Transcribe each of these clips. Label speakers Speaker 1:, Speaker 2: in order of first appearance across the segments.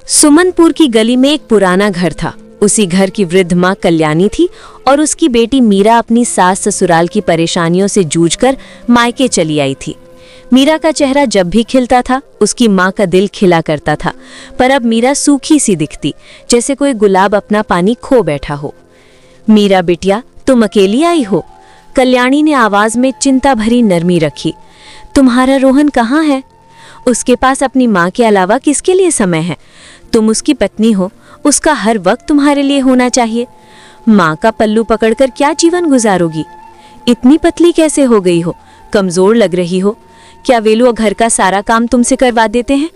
Speaker 1: सुमनपुर की गली में एक पुराना घर था। उसी घर की वृद्ध माँ कल्याणी थी और उसकी बेटी मीरा अपनी सास ससुराल की परेशानियों से जूझकर मायके चली आई थी। मीरा का चेहरा जब भी खिलता था, उसकी माँ का दिल खिला करता था, पर अब मीरा सूखी सी दिखती, जैसे कोई गुलाब अपना पानी खो बैठा हो। मीरा बिटिया, तुम अकेली आई हो? कल्याणी ने आवाज में चिंता भरी नरमी रखी। तुम्हारा रोहन कहाँ है? उसके पास अपनी माँ के अलावा किसके लिए समय है? तुम उसकी पत्नी हो, उसका हर वक्त तुम्हारे लिए होना चाहिए। माँ का पल्लू पकड़कर क्या जीवन गुजारोगी? इतनी पतली कैसे हो गई हो? कमजोर लग रही हो। क्या वेलू घर का सारा काम तुमसे करवा देते हैं?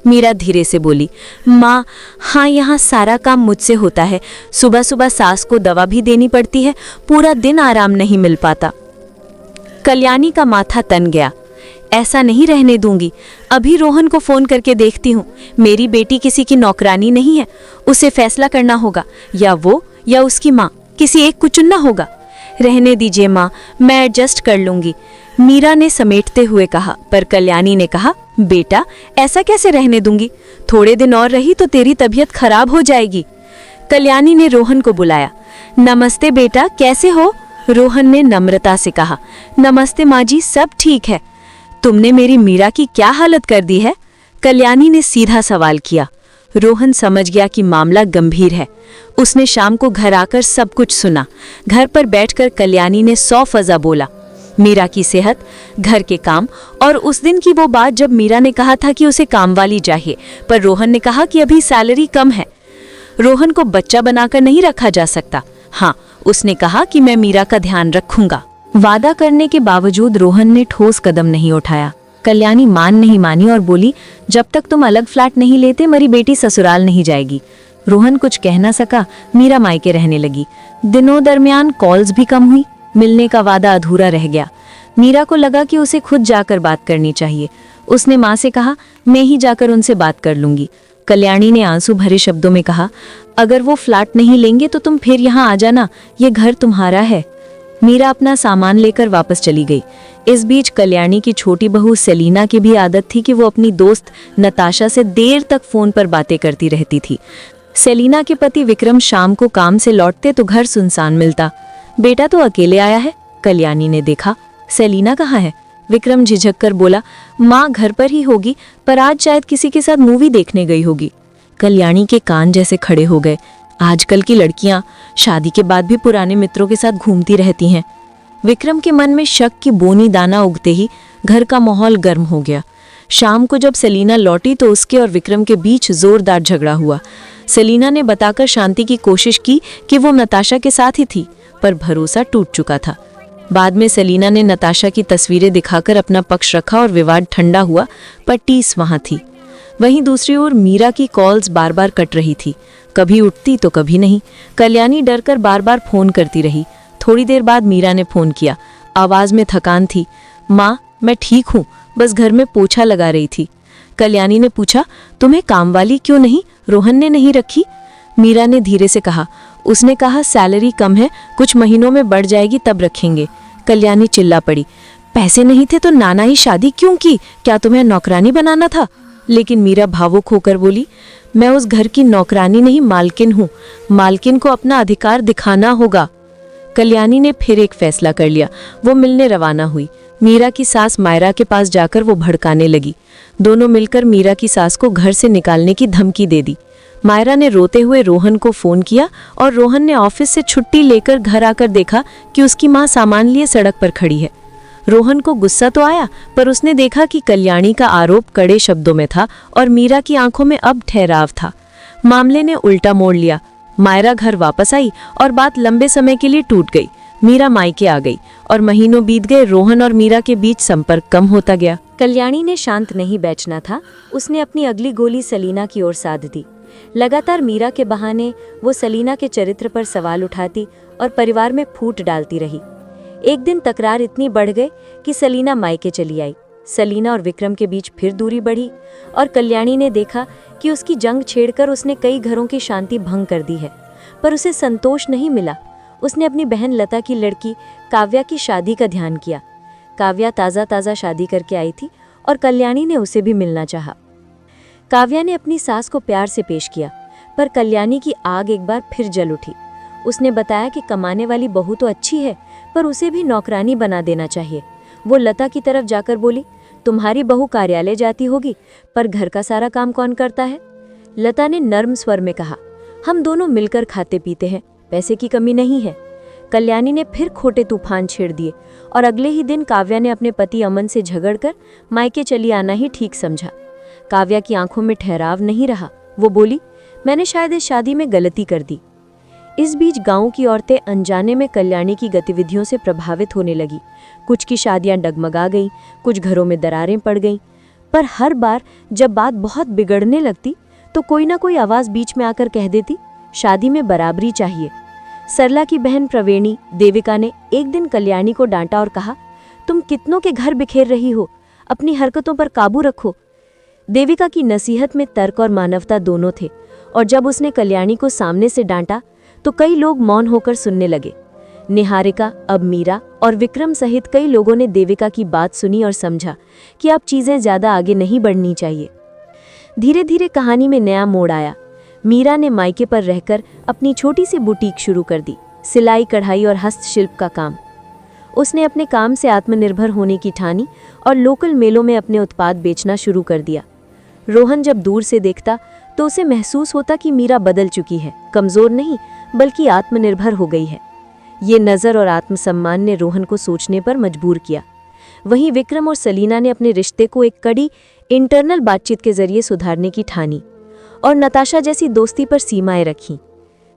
Speaker 1: मीरा धीरे से बोली। माँ, हाँ, यहाँ सारा काम मुझसे होता है। सुबह सुबह सास को दवा भी देनी पड़ती है, पूरा दिन आराम नहीं मिल पाता। कल्याणी का माथा तन गया। ऐसा नहीं रहने दूंगी। अभी रोहन को फोन करके देखती हूँ। मेरी बेटी किसी की नौकरानी नहीं है, उसे फैसला करना होगा, या वो या उसकी माँ, किसी एक को चुनना होगा। रहने दीजिए माँ, मैं एडजस्ट कर लूंगी, मीरा ने समेटते हुए कहा। पर कल्याणी ने कहा, बेटा, ऐसा कैसे रहने दूंगी? थोड़े दिन और रही तो तेरी तबीयत खराब हो जाएगी। कल्याणी ने रोहन को बुलाया। नमस्ते बेटा, कैसे हो? रोहन ने नम्रता से कहा। नमस्ते माँ जी, सब ठीक है। तुमने मेरी मीरा की क्या हालत कर दी है? कल्याणी ने सीधा सवाल किया। रोहन समझ गया कि मामला गंभीर है। उसने शाम को घर आकर सब कुछ सुना। घर पर बैठकर कल्याणी ने 100 फजा बोला। मीरा की सेहत, घर के काम और उस दिन की वो बात जब मीरा ने कहा था कि उसे काम वाली चाहिए, पर रोहन ने कहा कि अभी सैलरी कम है। रोहन को बच्चा बनाकर नहीं रखा जा सकता। हाँ, उसने कहा कि मैं मीरा का ध्यान रखूंगा। वादा करने के बावजूद रोहन ने ठोस कदम नहीं उठाया। कल्याणी मान नहीं मानी और बोली, जब तक तुम अलग फ्लैट नहीं लेते मेरी बेटी ससुराल नहीं जाएगी। रोहन कुछ कह ना सका। मीरा मायके रहने लगी। दिनों दरमियान कॉल्स भी कम हुई। मिलने का वादा अधूरा रह गया। मीरा को लगा कि उसे खुद जाकर बात करनी चाहिए। उसने माँ से कहा, मैं ही जाकर उनसे बात कर लूंगी। कल्याणी ने आंसू भरे शब्दों में कहा, अगर वो फ्लैट नहीं लेंगे तो तुम फिर यहाँ आ जाना, ये घर तुम्हारा है। मीरा अपना सामान लेकर वापस चली गई। इस बीच कल्याणी की छोटी बहू सेलिना की भी आदत थी कि वो अपनी दोस्त नताशा से देर तक फोन पर बातें करती रहती थी। सेलिना के पति विक्रम शाम को काम से लौटते तो घर सुनसान मिलता। बेटा तो अकेले आया है? कल्याणी ने देखा। सेलिना कहाँ है? विक्रम झिझक कर बोला, माँ घर पर ही होगी, पर आज शायद किसी के साथ मूवी देखने गई होगी। कल्याणी के कान जैसे खड़े हो गए। आजकल की लड़कियां शादी के बाद भी पुराने मित्रों के साथ घूमती रहती हैं। विक्रम के मन में शक की बोनी दाना उगते ही घर का माहौल गर्म हो गया। शाम को जब सेलिना लौटी तो उसके और विक्रम के बीच जोरदार झगड़ा हुआ। सेलिना ने बताकर शांति की कोशिश की कि वो नताशा के साथ ही थी, पर भरोसा टूट चुका था। बाद में सेलिना ने नताशा की तस्वीरें दिखाकर अपना पक्ष रखा और विवाद ठंडा हुआ, पर टीस वहां थी। वहीं दूसरी ओर मीरा की कॉल्स बार बार कट रही थी, कभी उठती तो कभी नहीं। कल्याणी डरकर बार बार फोन करती रही। थोड़ी देर बाद मीरा ने फोन किया। आवाज में थकान थी। माँ, मैं ठीक हूँ, बस घर में पोछा लगा रही थी। कल्याणी ने पूछा, तुम्हें काम वाली क्यों नहीं? रोहन ने नहीं रखी? मीरा ने धीरे से कहा, उसने कहा सैलरी कम है, कुछ महीनों में बढ़ जाएगी तब रखेंगे। कल्याणी चिल्ला पड़ी, पैसे नहीं थे तो नाना ही शादी क्यों की? क्या तुम्हें नौकरानी बनाना था? लेकिन मीरा भावुक होकर बोली, मैं उस घर की नौकरानी नहीं, मालकिन हूँ। मालकिन को अपना अधिकार दिखाना होगा। कल्याणी ने फिर एक फैसला कर लिया। वो मिलने रवाना हुई। मीरा की सास मायरा के पास जाकर वो भड़काने लगी। दोनों मिलकर मीरा की सास को घर से निकालने की धमकी दे दी। मायरा ने रोते हुए रोहन को फोन किया और रोहन ने ऑफिस से छुट्टी लेकर घर आकर देखा कि उसकी माँ सामान लिए सड़क पर खड़ी है। रोहन को गुस्सा तो आया, पर उसने देखा कि कल्याणी का आरोप कड़े शब्दों में था और मीरा की आंखों में अब ठहराव था। मामले ने उल्टा मोड़ लिया। मायरा घर वापस आई और बात लंबे समय के लिए टूट गई। मीरा मायके आ गई और महीनों बीत गए। रोहन और मीरा के बीच संपर्क कम होता गया। कल्याणी ने शांत नहीं बैठना था। उसने अपनी अगली गोली सेलिना की ओर साध दी। लगातार मीरा के बहाने वो सेलिना के चरित्र पर सवाल उठाती और परिवार में फूट डालती रही। एक दिन तकरार इतनी बढ़ गई कि सेलिना मायके चली आई। सेलिना और विक्रम के बीच फिर दूरी बढ़ी और कल्याणी ने देखा कि उसकी जंग छेड़कर उसने कई घरों की शांति भंग कर दी है, पर उसे संतोष नहीं मिला। उसने अपनी बहन लता की लड़की काव्या की शादी का ध्यान किया। काव्या ताज़ा ताज़ा शादी करके आई थी और कल्याणी ने उसे भी मिलना चाहा। काव्या ने अपनी सास को प्यार से पेश किया, पर कल्याणी की आग एक बार फिर जल उठी। उसने बताया कि कमाने वाली बहू तो अच्छी है, पर उसे भी नौकरानी बना देना चाहिए। वो लता की तरफ जाकर बोली, तुम्हारी बहू कार्यालय जाती होगी, पर घर का सारा काम कौन करता है? लता ने नर्म स्वर में कहा, हम दोनों मिलकर खाते पीते हैं, पैसे की कमी नहीं है। कल्याणी ने फिर खोटे तूफान छेड़ दिए और अगले ही दिन काव्या ने अपने पति अमन से झगड़कर मायके चली आना ही ठीक समझा। काव्या की आंखों में ठहराव नहीं रहा। वो बोली, मैंने शायद इस शादी में गलती कर दी। इस बीच गांव की औरतें अनजाने में कल्याणी की गतिविधियों से प्रभावित होने लगी। कुछ की शादियां डगमगा गईं, कुछ घरों में दरारें पड़ गईं। पर हर बार जब बात बहुत बिगड़ने लगती तो कोई ना कोई आवाज़ बीच में आकर कह देती, शादी में बराबरी चाहिए। सरला की बहन प्रवेणी देविका ने एक दिन कल्याणी को डांटा और कहा, तुम कितनों के घर बिखेर रही हो, अपनी हरकतों पर काबू रखो। देविका की नसीहत में तर्क और मानवता दोनों थे, और जब उसने कल्याणी को सामने से डांटा तो कई लोग मौन होकर सुनने लगे। निहारिका, अब मीरा और विक्रम सहित कई लोगों ने देविका की बात सुनी और समझा कि अब चीजें ज्यादा आगे नहीं बढ़नी चाहिए। धीरे धीरे कहानी में नया मोड़ आया। मीरा ने मायके पर रहकर अपनी छोटी सी बुटीक शुरू कर दी, सिलाई, कढ़ाई और हस्तशिल्प का काम। उसने अपने काम से आत्मनिर्भर होने की ठानी और लोकल मेलों में अपने उत्पाद बेचना शुरू कर दिया। रोहन जब दूर से देखता तो उसे महसूस होता कि मीरा बदल चुकी है, कमजोर नहीं बल्कि आत्मनिर्भर हो गई है। ये नज़र और आत्मसम्मान ने रोहन को सोचने पर मजबूर किया। वहीं विक्रम और सलीना ने अपने रिश्ते को एक कड़ी इंटरनल बातचीत के जरिए सुधारने की ठानी और नताशा जैसी दोस्ती पर सीमाएं रखीं।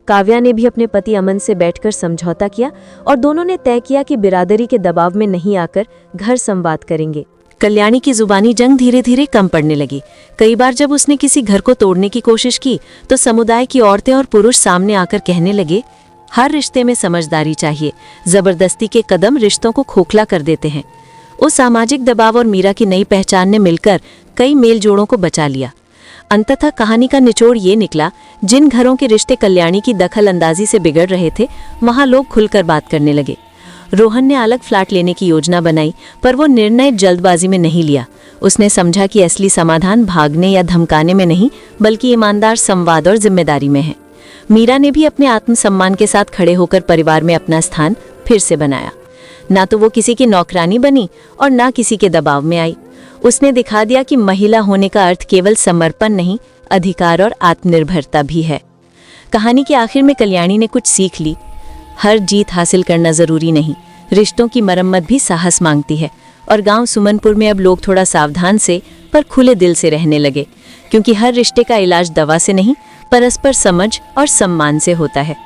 Speaker 1: काव्या ने भी अपने पति अमन से बैठकर समझौता किया और दोनों ने तय किया कि बिरादरी के दबाव में नहीं आकर घर संवाद करेंगे। कल्याणी की जुबानी जंग धीरे धीरे कम पड़ने लगी। कई बार जब उसने किसी घर को तोड़ने की कोशिश की तो समुदाय की औरतें और पुरुष सामने आकर कहने लगे, हर रिश्ते में समझदारी चाहिए, जबरदस्ती के कदम रिश्तों को खोखला कर देते हैं। उस सामाजिक दबाव और मीरा की नई पहचान ने मिलकर कई मेल जोड़ों को बचा लिया। अंततः कहानी का निचोड़ ये निकला, जिन घरों के रिश्ते कल्याणी की दखल अंदाजी से बिगड़ रहे थे, वहां लोग खुलकर बात करने लगे। रोहन ने अलग फ्लैट लेने की योजना बनाई, पर वो निर्णय जल्दबाजी में नहीं लिया। उसने समझा कि असली समाधान भागने या धमकाने में नहीं, बल्कि ईमानदार संवाद और जिम्मेदारी में है। मीरा ने भी अपने आत्मसम्मान के साथ खड़े होकर परिवार में अपना स्थान फिर से बनाया। ना तो वो किसी की नौकरानी बनी और ना किसी के दबाव में आई। उसने दिखा दिया कि महिला होने का अर्थ केवल समर्पण नहीं, अधिकार और आत्मनिर्भरता भी है। कहानी के आखिर में कल्याणी ने कुछ सीख ली। हर जीत हासिल करना जरूरी नहीं, रिश्तों की मरम्मत भी साहस मांगती है। और गांव सुमनपुर में अब लोग थोड़ा सावधान से पर खुले दिल से रहने लगे, क्योंकि हर रिश्ते का इलाज दवा से नहीं, परस्पर समझ और सम्मान से होता है।